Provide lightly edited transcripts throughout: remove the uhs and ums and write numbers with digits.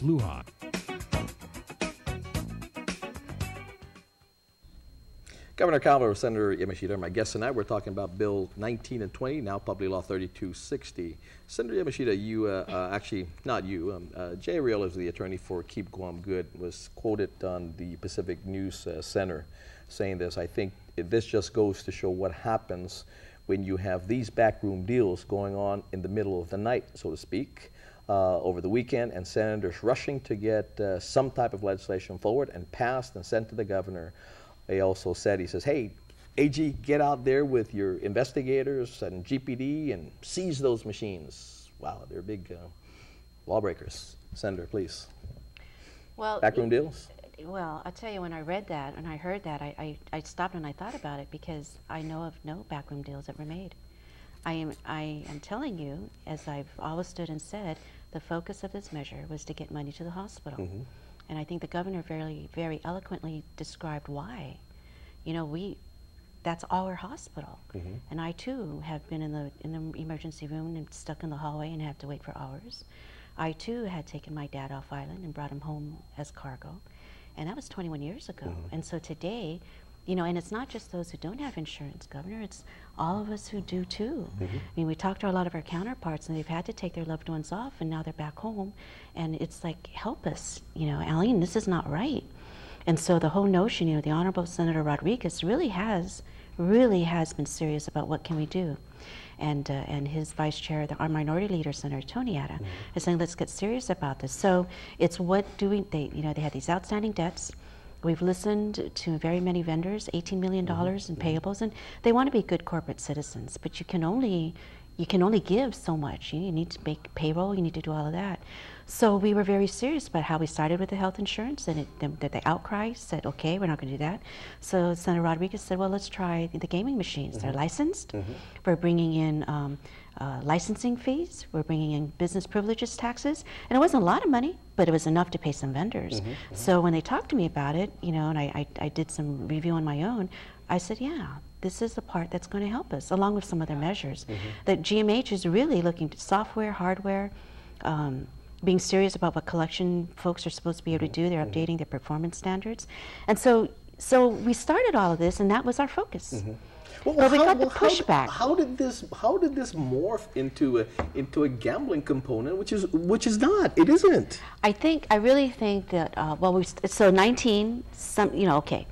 Lujan. Governor Calvo, Senator Yamashita, my guests tonight, we're talking about Bill 19 and 20, now Public Law 3260. Senator Yamashita, you, actually, not you, Jay Ariel is the attorney for Keep Guam Good, was quoted on the Pacific News Center saying this. I think this just goes to show what happens when you have these backroom deals going on in the middle of the night, so to speak, over the weekend, and senators rushing to get some type of legislation forward and passed and sent to the governor. He also said, he says, hey, AG, get out there with your investigators and GPD and seize those machines. Wow, they're big lawbreakers. Senator, please. Well, backroom deals? Well, I'll tell you, when I read that and I heard that, I stopped and I thought about it, because I know of no backroom deals that were made. I am telling you, as I've always stood and said, the focus of this measure was to get money to the hospital. Mm-hmm. And I think the governor very, very eloquently described why. You know, that's our hospital. Mm-hmm. And I too have been in the emergency room and stuck in the hallway and have to wait for hours. I too had taken my dad off island and brought him home as cargo. And that was 21 years ago. Mm-hmm. And so today, you know, and it's not just those who don't have insurance, Governor, it's all of us who do too. Mm-hmm. I mean, we talked to a lot of our counterparts and they've had to take their loved ones off and now they're back home. And it's like, help us, you know, Aline, this is not right. And so the whole notion, you know, the Honorable Senator Rodriguez really has been serious about what can we do. And his vice chair, our minority leader, Senator Toniata, mm-hmm. is saying, let's get serious about this. So it's what do we, you know, they had these outstanding debts. We've listened to very many vendors, $18 million mm-hmm. in payables, and they want to be good corporate citizens, but you can only give so much. You need to make payroll, you need to do all of that. So we were very serious about how we started with the health insurance, and the outcry said, okay, we're not going to do that. So Senator Rodriguez said, well, let's try the gaming machines. Mm-hmm. They're licensed. Mm-hmm. We're bringing in licensing fees. We're bringing in business privileges taxes. And it wasn't a lot of money, but it was enough to pay some vendors. Mm-hmm. Mm-hmm. So when they talked to me about it, you know, and I did some review on my own, I said, yeah, this is the part that's going to help us, along with some other measures. Mm-hmm. That GMH is really looking to software, hardware, being serious about what collection folks are supposed to be able to do. They're updating their performance standards. And so we started all of this, and that was our focus. Mm-hmm. But we got the pushback. How did this morph into a gambling component, which is not? It isn't. I really think that so 19. Okay,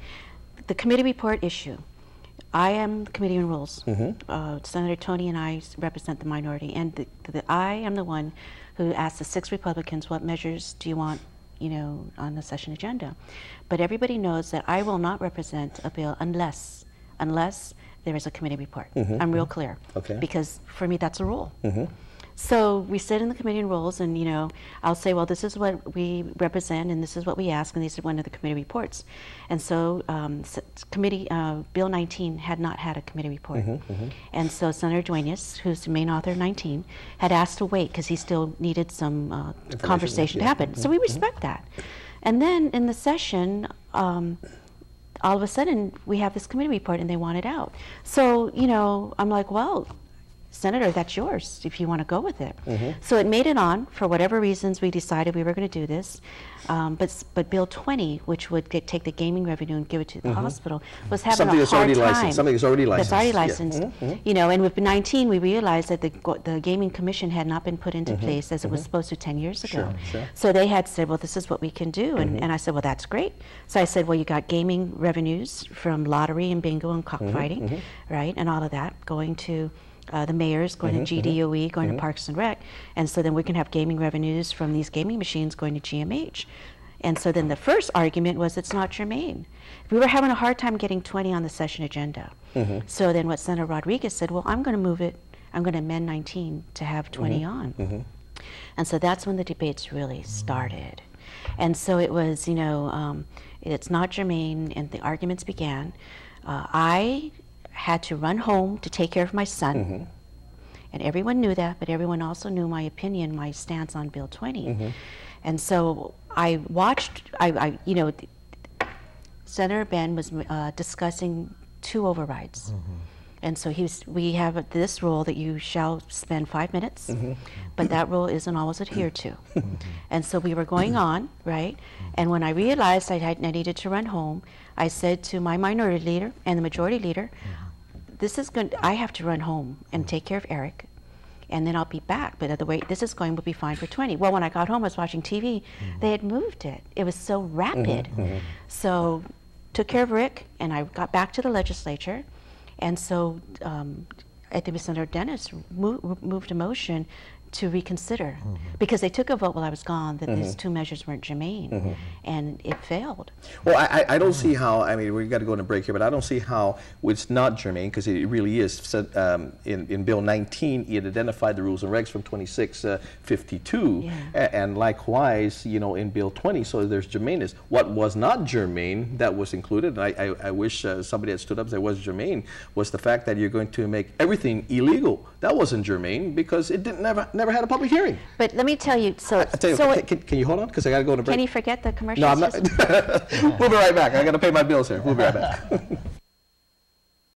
the committee report issue. I am the Committee on Rules. Mm-hmm. Senator Tony and I represent the minority, and I am the one who asked the 6 Republicans, what measures do you want, you know, on the session agenda? But everybody knows that I will not represent a bill unless there is a committee report. Mm-hmm. I'm real clear. Okay. Because for me, that's a rule. Mm-hmm. So we sit in the Committee on Rules, and, you know, I'll say, well, this is what we represent, and this is what we ask, and these are one of the committee reports. And so Bill 19 had not had a committee report. Mm-hmm, mm-hmm. And so Senator Duenas, who's the main author of 19, had asked to wait because he still needed some conversation to happen. Mm-hmm. So we respect that. And then in the session, all of a sudden, we have this committee report, and they want it out. So, you know, I'm like, well, Senator, that's yours if you want to go with it. Mm-hmm. So it made it on. For whatever reasons, we decided we were going to do this. But Bill 20, which would take the gaming revenue and give it to the mm-hmm. hospital, was having a hard time. Something that's already licensed. That's already licensed. Yeah. Mm-hmm. You know, and with 19, we realized that the Gaming Commission had not been put into mm-hmm. place as it was supposed to 10 years ago. Sure. So they had said, well, this is what we can do. And, mm-hmm. and I said, well, that's great. So I said, well, you got gaming revenues from lottery and bingo and cockfighting, mm-hmm. right, and all of that going to the mayors, going mm-hmm, to GDOE, mm-hmm. going mm-hmm. to Parks and Rec, and so then we can have gaming revenues from these gaming machines going to GMH. And so then the first argument was it's not germane. We were having a hard time getting 20 on the session agenda. Mm-hmm. So then what Senator Rodriguez said, well, I'm going to move it, I'm going to amend 19 to have 20 mm-hmm. on. Mm-hmm. And so that's when the debates really started. And so it was, you know, it's not germane, and the arguments began. I had to run home to take care of my son, mm-hmm. and everyone knew that, but everyone also knew my opinion, my stance on Bill 20. Mm-hmm. And so I watched, you know, Senator Ben was discussing 2 overrides. Mm-hmm. And so we have this rule that you shall spend 5 minutes, but that rule isn't always adhered to. And so we were going on, right? And when I realized I needed to run home, I said to my minority leader and the majority leader, I have to run home and take care of Eric, and then I'll be back. But at the rate this is going, we'll be fine for 20. Well, when I got home, I was watching TV. They had moved it. It was so rapid. So took care of Rick, and I got back to the legislature. And so I think Senator Dennis moved a motion to reconsider, because they took a vote while I was gone that these two measures weren't germane, and it failed. Well, I don't see how, I mean, we've got to go on a break here, but I don't see how it's not germane, because it really is. In Bill 19, it identified the rules and regs from 2652, and likewise, you know, in Bill 20, so there's germaneness. What was not germane that was included, and I wish somebody had stood up and said was germane, was the fact that you're going to make everything illegal. That wasn't germane, because it never had a public hearing. But let me tell you, can you hold on? Because I got to go on a break. Can you forget the commercials? No, I'm not. We'll be right back. I got to pay my bills here. We'll be right back.